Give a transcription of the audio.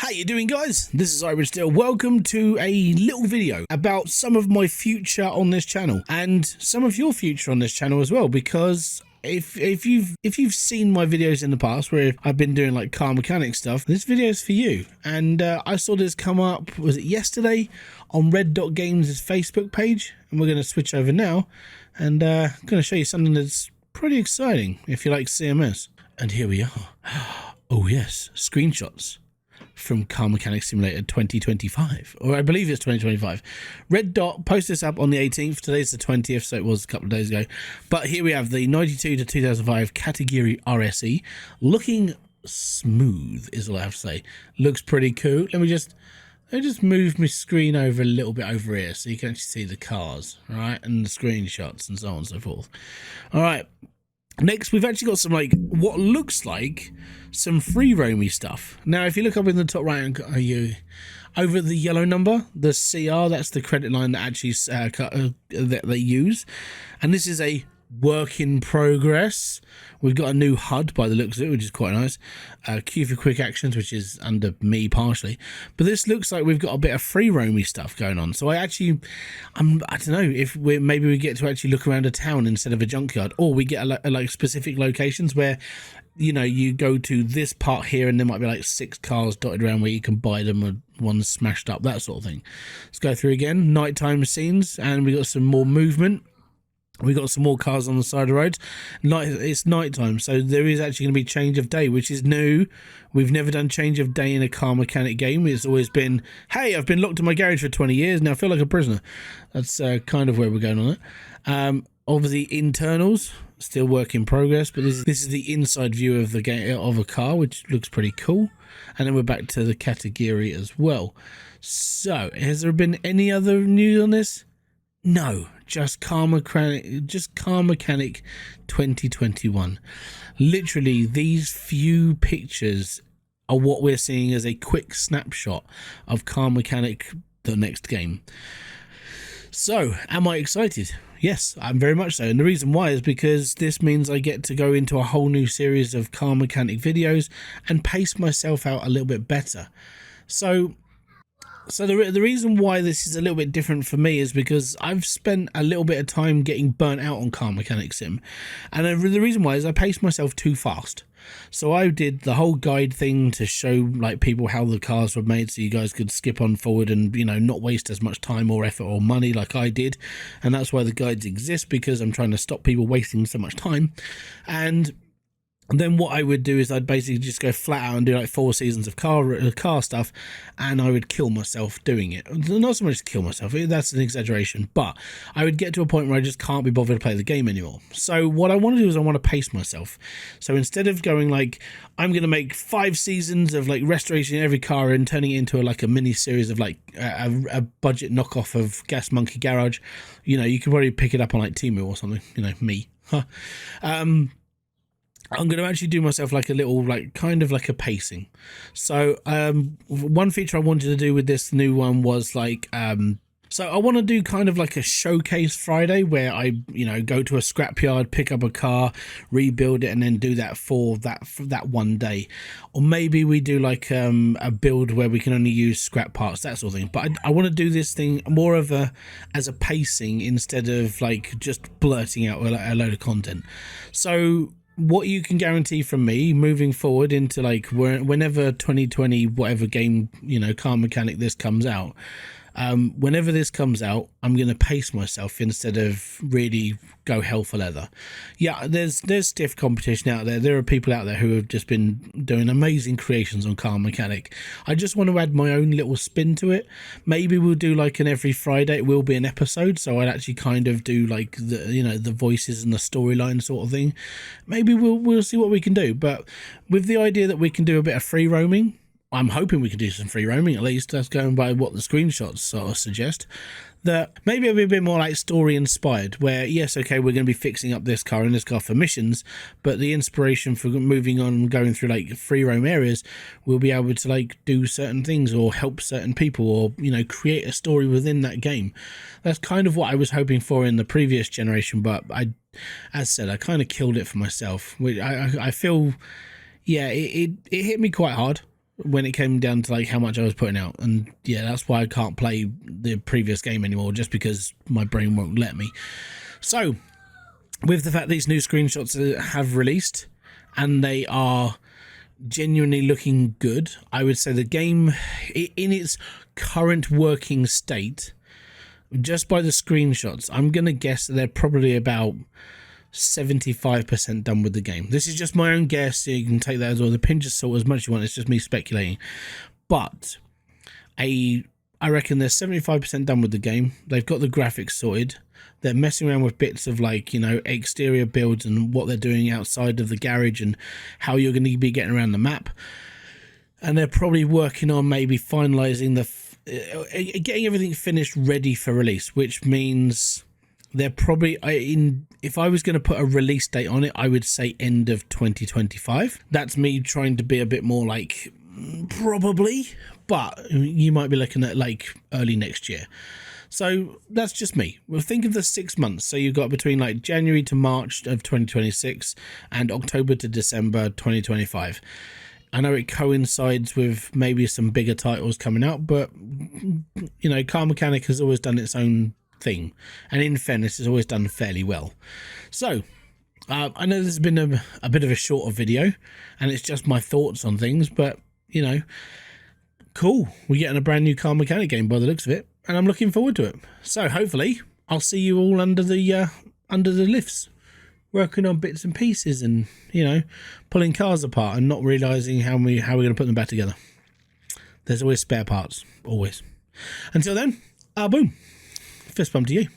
How you doing, guys? This is Hybridsteel. Welcome to a little video about some of my future on this channel and some of your future on this channel as well, because if you've seen my videos in the past where I've been doing like car mechanic stuff, this video is for you. And I saw this come up, was it yesterday, on Red Dot Games' Facebook page, and we're going to switch over now and I'm going to show you something that's pretty exciting if you like CMS. And here we are. Oh yes, screenshots from Car Mechanic Simulator 2025, or I believe it's 2025. Red Dot posted this up on the 18th. Today's the 20th, so it was a couple of days ago. But here we have the 92 to 2005 category RSE, looking smooth is all I have to say. Looks pretty cool. Let me just move my screen over a little bit over here so you can actually see the cars, right, and the screenshots and so on and so forth. All right. Next, we've actually got some, like, what looks like some free roamy stuff. Now, if you look up in the top right, over the yellow number, the CR, that's the credit line that actually that they use. And this is a work in progress. We've got a new HUD by the looks of it, which is quite nice. Q for quick actions, which is under me partially. But this looks like we've got a bit of free roamy stuff going on. So I don't know if maybe we get to actually look around a town instead of a junkyard, or we get like specific locations where, you know, you go to this part here and there might be like 6 cars dotted around where you can buy them, or one smashed up, that sort of thing. Let's go through again. Nighttime scenes, and we got some more movement. We got some more cars on the side of the roads. It's nighttime, so there is actually going to be change of day, which is new. We've never done change of day in a car mechanic game. It's always been, hey, I've been locked in my garage for 20 years, now I feel like a prisoner. That's kind of where we're going on it. Obviously, internals, still work in progress, but this is the inside view of the game of a car, which looks pretty cool. And then we're back to the category as well. So, has there been any other news on this? No, just Car Mechanic 2021. Literally, these few pictures are what we're seeing as a quick snapshot of Car Mechanic, the next game. So, am I excited? Yes, I'm very much so. And the reason why is because this means I get to go into a whole new series of Car Mechanic videos and pace myself out a little bit better. So the reason why this is a little bit different for me is because I've spent a little bit of time getting burnt out on Car Mechanic Sim. And the reason why is I paced myself too fast. So I did the whole guide thing to show like people how the cars were made so you guys could skip on forward and, you know, not waste as much time or effort or money like I did. And that's why the guides exist, because I'm trying to stop people wasting so much time. And then what I would do is I'd basically just go flat out and do like 4 seasons of car stuff, and I would kill myself doing it. Not so much kill myself, that's an exaggeration, but I would get to a point where I just can't be bothered to play the game anymore. So what I want to do is I want to pace myself. So instead of going like, I'm going to make 5 seasons of like restoration every car and turning it into a mini series of like a budget knockoff of Gas Monkey Garage, you know, you could probably pick it up on like Temu or something, you know, me. I'm going to actually do myself like a little, like, kind of like a pacing. So, one feature I wanted to do with this new one was like, so I want to do kind of like a showcase Friday where I, you know, go to a scrapyard, pick up a car, rebuild it, and then do that for that one day. Or maybe we do like a build where we can only use scrap parts, that sort of thing. But I want to do this thing more of as a pacing instead of like just blurting out a load of content. So what you can guarantee from me moving forward into like whenever 2020 whatever game, you know, Car Mechanic this comes out, whenever this comes out, I'm going to pace myself instead of really go hell for leather. Yeah, there's stiff competition out there. There are people out there who have just been doing amazing creations on Car Mechanic. I just want to add my own little spin to it. Maybe we'll do like an every Friday, it will be an episode, so I'd actually kind of do like the, you know, the voices and the storyline sort of thing. Maybe we'll see what we can do, but with the idea that we can do a bit of free roaming, I'm hoping we can do some free roaming, at least. That's going by what the screenshots sort of suggest. That maybe it'll be a bit more like story inspired, where, yes, okay, we're going to be fixing up this car and this car for missions, but the inspiration for moving on and going through like free roam areas, we'll be able to like do certain things or help certain people or, you know, create a story within that game. That's kind of what I was hoping for in the previous generation, but as I said, I kind of killed it for myself. I feel, yeah, it hit me quite hard. when it came down to like how much I was putting out. And yeah, that's why I can't play the previous game anymore, just because my brain won't let me. So with the fact these new screenshots have released and they are genuinely looking good, I would say the game in its current working state, just by the screenshots, I'm going to guess that they're probably about 75% done with the game. This is just my own guess, so you can take that as well, the pinch of salt as much as you want. It's just me speculating. But I reckon they're 75% done with the game. They've got the graphics sorted. They're messing around with bits of, like, you know, exterior builds and what they're doing outside of the garage and how you're going to be getting around the map. And they're probably working on maybe finalizing getting everything finished ready for release, which means they're probably if I was going to put a release date on it, I would say end of 2025. That's me trying to be a bit more like probably, but you might be looking at like early next year. So that's just me. Well, think of the 6 months. So you've got between like January to March of 2026 and October to December 2025. I know it coincides with maybe some bigger titles coming out, but you know, Car Mechanic has always done its own thing, and in fairness, it's always done fairly well. So I know this has been a bit of a shorter video, and it's just my thoughts on things, but you know, cool. We're getting a brand new Car Mechanic game by the looks of it, and I'm looking forward to it. So hopefully I'll see you all under the lifts, working on bits and pieces, and you know, pulling cars apart and not realizing how we're going to put them back together. There's always spare parts, always. Until then, boom. Fist bump to you.